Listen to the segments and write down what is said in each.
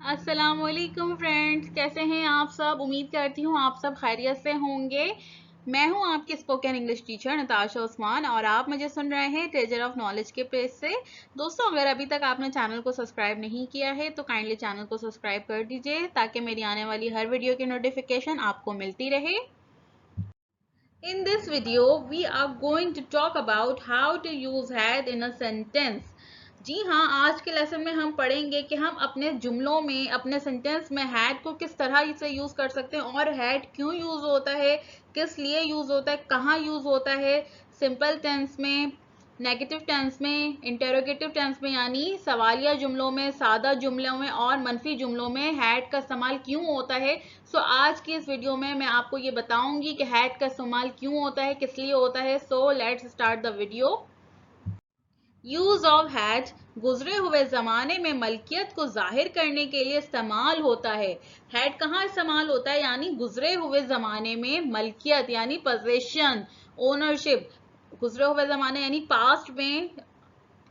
अस्सलामुअलैकुम फ्रेंड्स, कैसे हैं आप सब। उम्मीद करती हूँ आप सब खैरियत से होंगे। मैं हूँ आपकी spoken English teacher Natasha Usman और आप मुझे सुन रहे हैं ट्रेजर ऑफ नॉलेज के पेज से। दोस्तों, अगर अभी तक आपने चैनल को सब्सक्राइब नहीं किया है तो काइंडली चैनल को सब्सक्राइब कर दीजिए ताकि मेरी आने वाली हर वीडियो की नोटिफिकेशन आपको मिलती रहे। In this video, we are going to talk about how to use had in a sentence. जी हाँ, आज के लेसन में हम पढ़ेंगे कि हम अपने जुमलों में, अपने सेंटेंस में had को किस तरह से यूज कर सकते हैं और had क्यों यूज होता है, किस लिए यूज होता है, कहाँ यूज होता है, सिंपल टेंस में, नेगेटिव टेंस में, इंटेरोगेटिव टेंस में यानी सवालिया जुमलों में, सादा जुमलों में और मनफी जुमलों में हैड का इस्तेमाल क्यों होता है। सो आज की इस वीडियो में मैं आपको ये बताऊंगी कि हैड का इस्तेमाल क्यों होता है, किस लिए होता है। So let's start the video. Use of had गुजरे हुए जमाने में मलकियत को जाहिर करने के लिए इस्तेमाल होता है। हैड कहाँ इस्तेमाल होता है, यानी गुजरे हुए जमाने में मलकियत यानी पोजीशन, ओनरशिप। गुजरे हुए जमाने यानी पास्ट में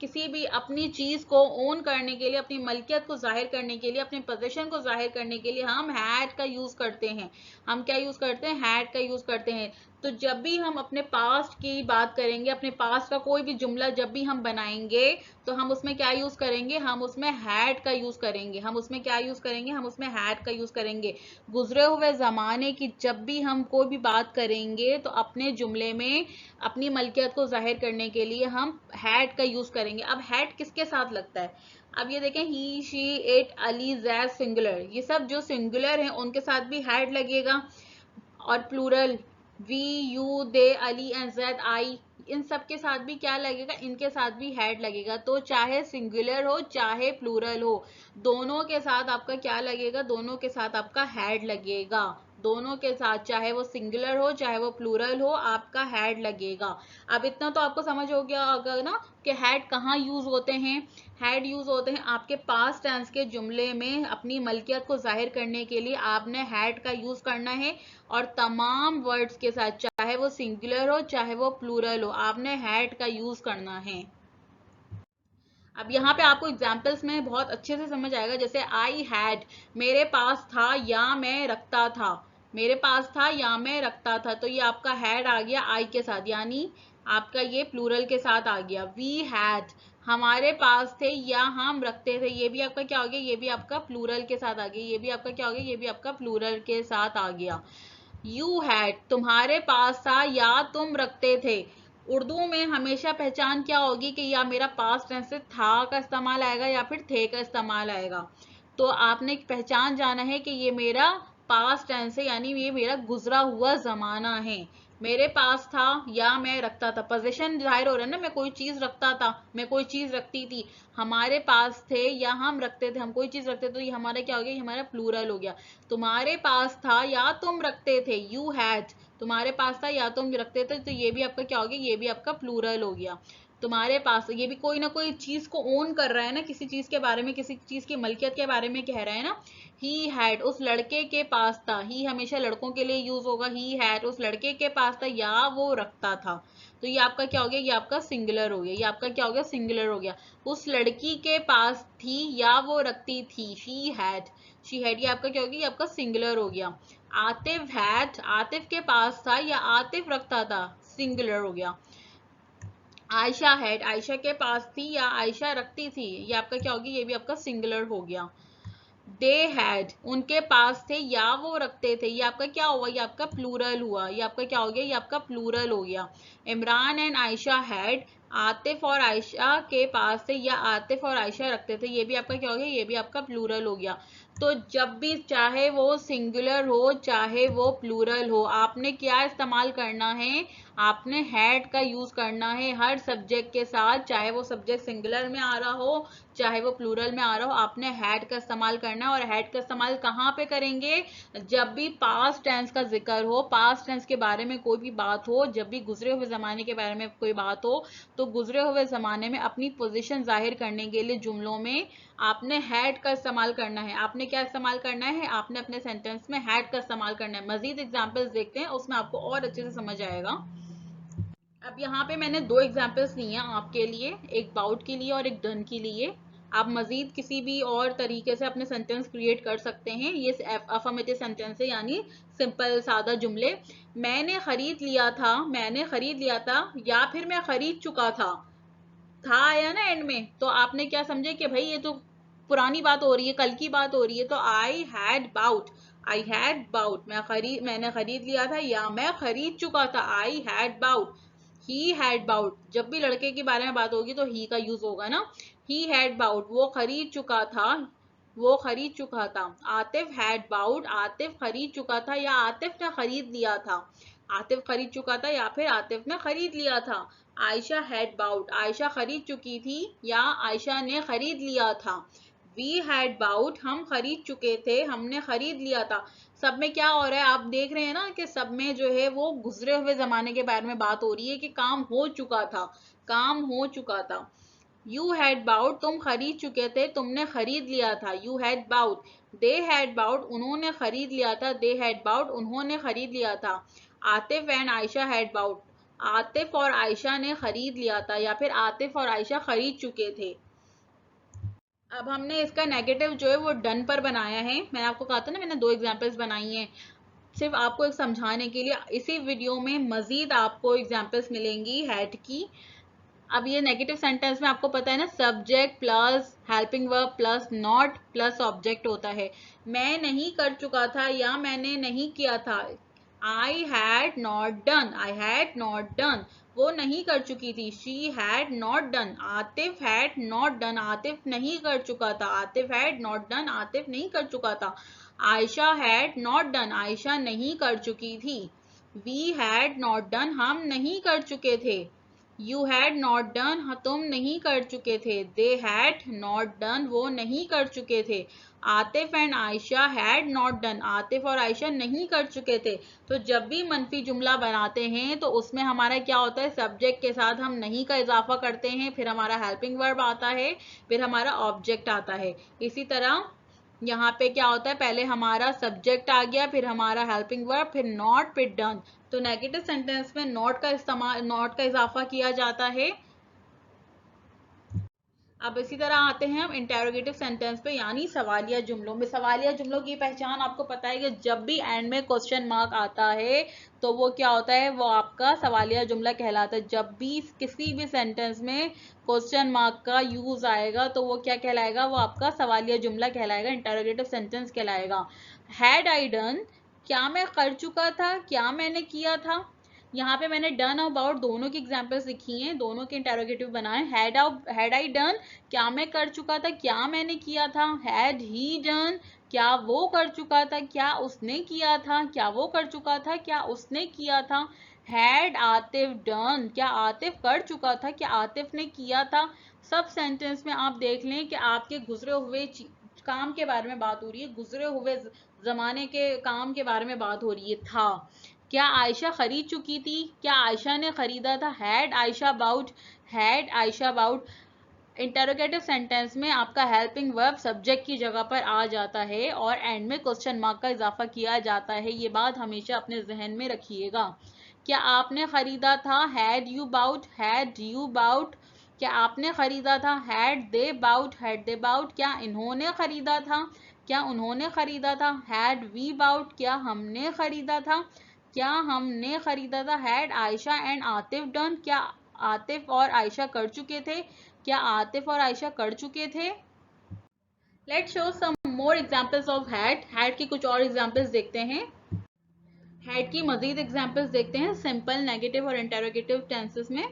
किसी भी अपनी चीज को ओन करने के लिए, अपनी मलकियत को जाहिर करने के लिए, अपने पोजीशन को जाहिर करने के लिए हम हैड का यूज करते हैं। हम क्या यूज करते हैं, हैड का यूज करते हैं। तो जब भी हम अपने पास्ट की बात करेंगे, अपने पास्ट का कोई भी जुमला जब भी हम बनाएंगे तो हम उसमें क्या यूज करेंगे, हम उसमें हैड का यूज करेंगे। हम उसमें क्या यूज करेंगे, हम उसमें हैड का यूज करेंगे। गुजरे हुए जमाने की जब भी हम कोई भी बात करेंगे तो अपने जुमले में अपनी मलकियत को जाहिर करने के लिए हम हैड का यूज करेंगे। अब हैड किसके साथ लगता है, अब ये देखें, he, she, it, Ali, Zaid, singular, ये सब जो सिंगुलर हैं उनके साथ भी हैड लगेगा। और plural, we, you, they, Ali and Zaid, I, इन सब के साथ भी क्या लगेगा, इनके साथ भी हैड लगेगा। तो चाहे सिंगुलर हो चाहे प्लूरल हो, दोनों के साथ आपका क्या लगेगा, दोनों के साथ आपका हैड लगेगा। दोनों के साथ, चाहे वो सिंगुलर हो चाहे वो प्लूरल हो, आपका हैड लगेगा। अब इतना तो आपको समझ हो गया होगा ना कि हैड कहाँ यूज होते हैं। हैड यूज होते हैं आपके पास्ट टेंस के जुमले में अपनी मलकियत को जाहिर करने के लिए आपने हैड का यूज करना है। और तमाम वर्ड्स के साथ, चाहे वो सिंगुलर हो चाहे वो प्लूरल हो, आपने हैड का यूज करना है। अब यहाँ पे आपको एग्जाम्पल्स में बहुत अच्छे से समझ आएगा। जैसे आई हैड, मेरे पास था या मैं रखता था, मेरे पास था या मैं रखता था, तो ये आपका हैड आ गया आई के साथ, यानी आपका ये प्लूरल के साथ आ गया। वी हैड, हमारे पास थे या हम रखते थे, ये भी आपका क्या हो गया, ये भी आपका प्लूरल के साथ आ गया, ये भी आपका क्या हो गया, ये भी आपका प्लूरल के साथ आ गया। यू हैड, तुम्हारे पास था या तुम रखते थे। उर्दू में हमेशा पहचान क्या होगी कि या मेरा पास्ट टेंस से था का इस्तेमाल आएगा या फिर थे का इस्तेमाल आएगा। तो आपने पहचान जाना है कि ये मेरा पास्ट टेंस है, यानी ये मेरा गुजरा हुआ जमाना है। मेरे पास था या मैं रखता था, पोजीशन जाहिर हो रहा है ना, मैं कोई चीज रखता था, मैं कोई चीज रखती थी। हमारे पास थे या हम रखते थे, हम कोई चीज रखते थे, तो ये हमारा क्या हो गया, ये हमारा प्लूरल हो गया। तुम्हारे पास था या तुम रखते थे, यू हैड, तुम्हारे पास था या तुम रखते थे, तो ये भी आपका क्या हो गया, ये भी आपका प्लूरल हो गया। तुम्हारे पास, ये भी कोई ना कोई चीज को ओन कर रहा है ना, किसी चीज के बारे में, किसी चीज की मलकियत के बारे में कह रहा है ना। ही हैड, उस लड़के के पास था, ही हमेशा लड़कों के लिए यूज होगा। ही हैड, उस लड़के के पास था या वो रखता था, तो ये आपका क्या हो गया, ये आपका सिंगुलर हो गया, ये आपका क्या हो गया, सिंगुलर हो गया। उस लड़की के पास थी या वो रखती थी, शी हैड, शी हैड, ये आपका क्या हो गया, ये आपका सिंगुलर हो गया। आतिफ हैड, आतिफ के पास था या आतिफ रखता था, सिंगुलर हो गया। आयशा हैड, आयशा के पास थी या आयशा रखती थी, ये आपका क्या हो गया, ये भी आपका सिंगुलर हो गया। दे हैड, उनके पास थे या वो रखते थे, ये आपका क्या हुआ, ये आपका प्लूरल हुआ, ये आपका क्या हो गया, ये आपका प्लूरल हो गया। इमरान एंड आयशा हैड, आतिफ और आयशा के पास थे या आतिफ और आयशा रखते थे, ये भी आपका क्या हो गया, ये भी आपका प्लूरल हो गया। तो जब भी, चाहे वो सिंगुलर हो चाहे वो प्लूरल हो, आपने क्या इस्तेमाल करना है, आपने हैड का यूज करना है हर सब्जेक्ट के साथ। चाहे वो सब्जेक्ट सिंगुलर में आ रहा हो चाहे वो प्लूरल में आ रहा हो, आपने हैड का इस्तेमाल करना है। और हैड का इस्तेमाल कहाँ पे करेंगे, जब भी पास्ट टेंस का जिक्र हो, पास्ट टेंस के बारे में कोई भी बात हो, जब भी गुजरे हुए जमाने के बारे में कोई बात हो, तो गुजरे हुए जमाने में अपनी पोजीशन जाहिर करने के लिए जुमलों में आपने हैड का इस्तेमाल करना है। आपने क्या इस्तेमाल करना है, आपने अपने सेंटेंस में हैड का इस्तेमाल करना है। मजीद एग्जाम्पल्स देखते हैं, उसमें आपको और अच्छे से समझ आएगा। अब यहाँ पे मैंने दो एग्जाम्पल्स लिए हैं आपके लिए, एक बाउट के लिए और एक डन के लिए। आप मजीद किसी भी और तरीके से अपने सेंटेंस क्रिएट कर सकते हैं। ये अफर्मेटिव सेंटेंस है, यानी सिंपल सादा जुमले। मैंने खरीद लिया था, मैंने खरीद लिया था, या फिर मैं खरीद चुका था आया ना एंड में, तो आपने क्या समझे कि भाई ये तो पुरानी बात हो रही है, कल की बात हो रही है। तो I had bought, I had bought, मैंने खरीद लिया था या मैं खरीद चुका था। I had bought, he had bought, जब भी लड़के के बारे में बात होगी तो ही का यूज होगा ना। ही हैड बाउट, वो खरीद चुका था, वो खरीद चुका था। आतिफ हैड बाउट, आतिफ खरीद चुका था या आतिफ ने खरीद लिया था। आतिफ खरीद चुका था या फिर आतिफ ने खरीद लिया था। आयशा हैड बाउट, आयशा खरीद चुकी थी या आयशा ने खरीद लिया था। वी हैड बाउट, हम खरीद चुके थे, हमने खरीद लिया था। सब में क्या हो रहा है आप देख रहे हैं ना कि सब में जो है वो गुजरे हुए जमाने के बारे में बात हो रही है कि काम हो चुका था, काम हो चुका था। यू हैड बाउट, तुम खरीद चुके थे, तुमने खरीद लिया था। You had bought. They had bought, उन्होंने खरीद लिया था। दे हैड बाउट, उन्होंने खरीद लिया था। Atif and Ayesha had bought, Atif और आयशा ने खरीद लिया था या फिर आतिफ और आयशा खरीद चुके थे। अब हमने इसका नेगेटिव जो है वो डन पर बनाया है। मैंने आपको कहा था ना, मैंने 2 एग्जांपल्स बनाई हैं सिर्फ आपको एक समझाने के लिए। इसी वीडियो में मजीद आपको एग्जांपल्स मिलेंगी हैड की। अब ये नेगेटिव सेंटेंस में आपको पता है ना, subject plus helping verb plus not plus object होता है। मैं नहीं कर चुका था या मैंने नहीं किया था। I had not done, I had not done, वो नहीं कर चुकी थी। She had not done, Atif had not done, Atif नहीं कर चुका था। Atif had not done, Atif नहीं कर चुका था। Ayesha had not done, Ayesha नहीं कर चुकी थी। वी हैड नॉट डन, हम नहीं कर चुके थे। यू हैड नॉट डन, तुम नहीं कर चुके थे। दे हैड नॉट डन, वो नहीं कर चुके थे। Atif and Ayesha had not done, Atif और आयशा नहीं कर चुके थे। तो जब भी मनफी जुमला बनाते हैं तो उसमें हमारा क्या होता है, सब्जेक्ट के साथ हम नहीं का इजाफा करते हैं, फिर हमारा हेल्पिंग वर्ब आता है, फिर हमारा ऑब्जेक्ट आता है। इसी तरह यहाँ पे क्या होता है, पहले हमारा सब्जेक्ट आ गया, फिर हमारा हेल्पिंग वर्ब, फिर नॉट, फिर डन। तो नेगेटिव सेंटेंस में नॉट का इस्तेमाल, नॉट का इजाफा किया जाता है। अब इसी तरह आते हैं हम इंटेरोगेटिव सेंटेंस पे, यानी सवालिया जुमलों में। सवालिया जुमलों की पहचान आपको पता है कि जब भी एंड में क्वेश्चन मार्क आता है तो वो क्या होता है, वो आपका सवालिया जुमला कहलाता है। जब भी किसी भी सेंटेंस में क्वेश्चन मार्क का यूज आएगा तो वो क्या कहलाएगा, वो आपका सवालिया जुमला कहलाएगा, इंटेरोगेटिव सेंटेंस कहलाएगा। हैड आई डन, क्या मैं कर चुका था, क्या मैंने किया था। यहाँ पे मैंने डन और अबाउट दोनों की एग्जाम्पल्स लिखी हैं, दोनों के इंटेरोगेटिव बनाए। हैड आई डन, क्या मैं कर चुका था, क्या मैंने किया था। हैड ही डन, क्या वो कर चुका था, क्या उसने किया था। क्या वो कर चुका था, क्या उसने किया था। हैड आतिफ डन, क्या आतिफ कर चुका था, क्या आतिफ ने किया था। सब सेंटेंस में आप देख लें कि आपके गुजरे हुए काम के बारे में बात हो रही है, गुजरे हुए जमाने के काम के बारे में बात हो रही है। था, क्या आयशा खरीद चुकी थी, क्या आयशा ने खरीदा था। Had Ayesha bought, had Ayesha bought. Interrogative sentence में आपका हेल्पिंग वर्ब सब्जेक्ट की जगह पर आ जाता है और एंड में क्वेश्चन मार्क का इजाफा किया जाता है। ये बात हमेशा अपने जहन में रखिएगा। क्या आपने खरीदा था, had you bought, had you bought. क्या आपने खरीदा था, had they bought, had they bought. क्या इन्होंने खरीदा था, क्या उन्होंने खरीदा था। हैड वी बाउट, क्या हमने खरीदा था, क्या हमने खरीदा था। Had Ayesha and Atif done, क्या आतिफ और आयशा कर चुके थे, क्या आतिफ और आयशा कर चुके थे। Let's show some more examples of had. Had की कुछ और एग्जांपल्स देखते हैं। हैड की मजीद एग्जांपल्स देखते हैं सिंपल, नेगेटिव और इंटेरोगेटिव टेंसेस में।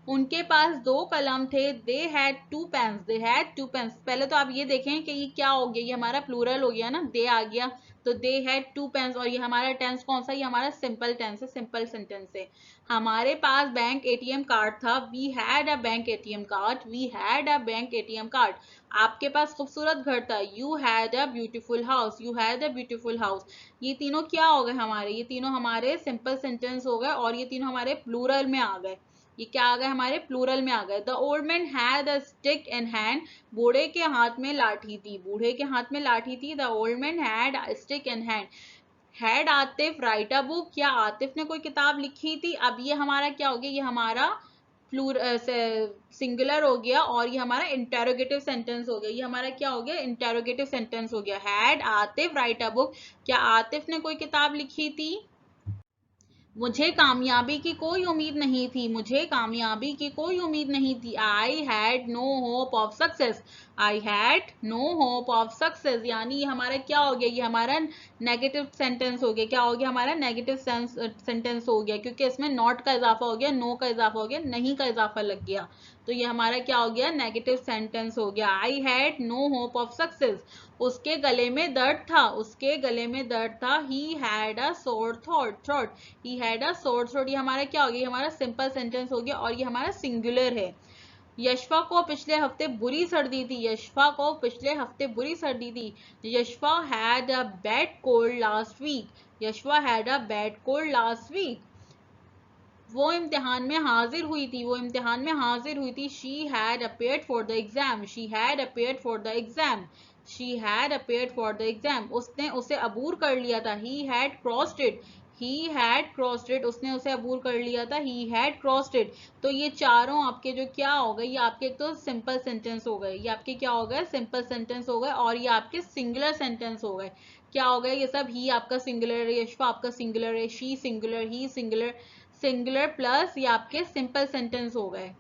उनके पास 2 कलम थे। They had 2 pens, they had 2 pens. पहले तो आप ये देखें कि ये क्या हो गया, ये हमारा प्लूरल हो गया ना, दे आ गया, तो दे हैड 2 पेन्स। और ये हमारा टेंस कौन सा, ये हमारा सिंपल टेंस है, सिंपल सेंटेंस है। हमारे पास बैंक एटीएम कार्ड था। We had a bank ATM card, we had a bank ATM card. आपके पास खूबसूरत घर था। You had a beautiful house, you had a beautiful house. ये तीनों क्या हो गए हमारे, ये तीनों हमारे सिंपल सेंटेंस हो गए और ये तीनों हमारे प्लूरल में आ गए। ये क्या आ गए, हमारे प्लूरल में आ गए। The old man had a stick in hand, बूढ़े के हाथ में लाठी थी, बूढ़े के हाथ में लाठी थी। The old man had a stick in hand. Had Atif right a book, क्या आतिफ ने कोई किताब लिखी थी। अब ये हमारा क्या हो गया, ये हमारा प्लूर सिंगुलर हो गया और ये हमारा इंटेरोगेटिव सेंटेंस हो गया। ये हमारा क्या हो गया? इंटेरोगेटिव सेंटेंस हो गया। Had Atif right a book, क्या आतिफ ने कोई किताब लिखी थी? मुझे कामयाबी की कोई उम्मीद नहीं थी, मुझे कामयाबी की कोई उम्मीद नहीं थी। I had no hope of success, I had no hope of success, यानी ये हमारा क्या हो गया? ये हमारा नेगेटिव सेंटेंस हो गया। क्या हो गया? हमारा नेगेटिव सेंटेंस हो गया, क्योंकि इसमें नॉट का इजाफा हो गया, नो का इजाफा हो गया, नहीं का इजाफा लग गया। तो ये हमारा क्या हो गया? नेगेटिव सेंटेंस हो गया। I had no hope of success. उसके गले में दर्द था, उसके गले में दर्द था। He had a sore throat, he had a sore throat. ये हमारा क्या हो गया? ये हमारा सिंपल सेंटेंस हो गया और ये हमारा सिंगुलर है। यशफा को पिछले हफ्ते बुरी सर्दी थी, यशफा को पिछले हफ्ते बुरी सर्दी थी। Yashfa had a bad cold last week, Yashfa had a bad cold last week. वो इम्तिहान में हाजिर हुई थी, वो इम्तिहान में हाजिर हुई थी। She had appeared for the exam, she had appeared for the exam, she had appeared for the exam. उसने उसे अबूर कर लिया था। He had crossed it, he had crossed it, उसने उसे अबूर कर लिया था। He had crossed it. तो ये चारों आपके जो क्या हो गए? ये आपके एक तो सिंपल सेंटेंस हो गए, ये आपके क्या हो गए? सिंपल सेंटेंस हो गए, और ये आपके सिंगुलर सेंटेंस हो गए। क्या हो गए ये सब? ही आपका सिंगुलर है, यशफा आपका सिंगुलर है, she singular, he singular, singular plus ये आपके सिंपल सेंटेंस हो गए।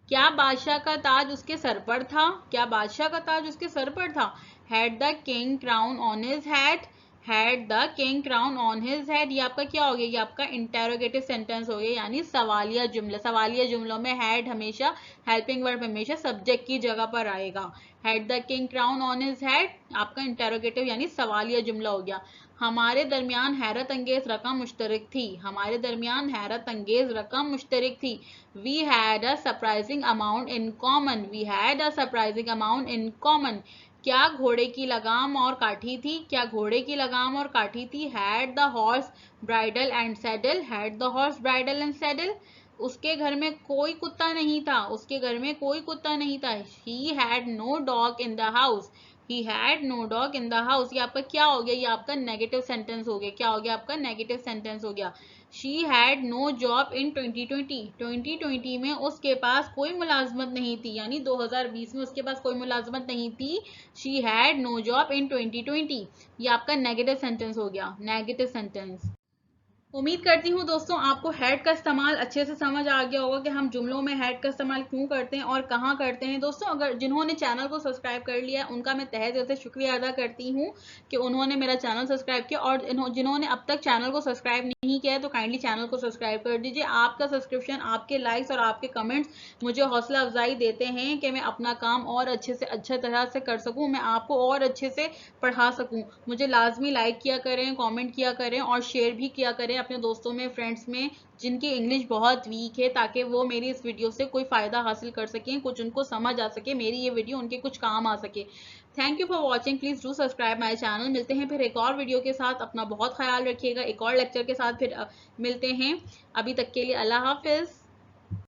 क्या बादशाह का ताज उसके सर पर था, क्या बादशाह का ताज उसके सर पर था। Had the king crown on his head, had the king crown on his head. ये आपका क्या हो गया? ये आपका इंटेरोगेटिव सेंटेंस हो गया, यानी सवालिया जुमला। सवालिया जुमलों में हैड हमेशा, हेल्पिंग वर्ब हमेशा सब्जेक्ट की जगह पर आएगा। Had the king crown on his head आपका इंटेरोगेटिव यानी सवालिया जुमला हो गया। हमारे दरमियान हैरत अंगेज रकम मुश्तरक थी, हमारे दरमियान हैरत अंगेज रकम मुश्तरक थी। We had a surprising amount in common, we had a surprising amount in common। क्या घोड़े की लगाम और काठी थी, क्या घोड़े की लगाम और काठी थी। Had the horse bridle and saddle, had the horse bridle and saddle। उसके घर में कोई कुत्ता नहीं था, उसके घर में कोई कुत्ता नहीं था। He had no dog in the house, he had no dog in the house। ये आपका क्या हो गया? ये आपका नेगेटिव सेंटेंस हो गया। क्या हो गया? आपका नेगेटिव सेंटेंस हो गया। She had no job in 2020, 2020 में उसके पास कोई मुलाजमत नहीं थी, यानी 2020 में उसके पास कोई मुलाजमत नहीं थी। She had no job in 2020। ये आपका नेगेटिव सेंटेंस हो गया, नेगेटिव सेंटेंस। उम्मीद करती हूँ दोस्तों आपको हैड का इस्तेमाल अच्छे से समझ आ गया होगा कि हम जुमलों में हैड का इस्तेमाल क्यों करते हैं और कहाँ करते हैं। दोस्तों अगर जिन्होंने चैनल को सब्सक्राइब कर लिया है उनका मैं तहे दिल से शुक्रिया अदा करती हूँ कि उन्होंने मेरा चैनल सब्सक्राइब किया, और जिन्होंने अब तक चैनल को सब्सक्राइब नहीं किया है तो काइंडली चैनल को सब्सक्राइब कर दीजिए। आपका सब्सक्रिप्शन, आपके लाइक्स और आपके कमेंट्स मुझे हौसला अफजाई देते हैं कि मैं अपना काम और अच्छे से अच्छा तरह से कर सकूँ, मैं आपको और अच्छे से पढ़ा सकूँ। मुझे लाजमी लाइक किया करें, कमेंट किया करें और शेयर भी किया करें अपने दोस्तों में, फ्रेंड्स में जिनकी इंग्लिश बहुत वीक है, ताकि वो मेरी इस वीडियो से कोई फ़ायदा हासिल कर सकें, कुछ उनको समझ आ सके, मेरी ये वीडियो उनके कुछ काम आ सके। Thank you for watching, please do subscribe my channel. मिलते हैं फिर एक और वीडियो के साथ, अपना बहुत ख्याल रखिएगा। एक और लेक्चर के साथ फिर मिलते हैं। अभी तक के लिए अल्लाह हाफिज़।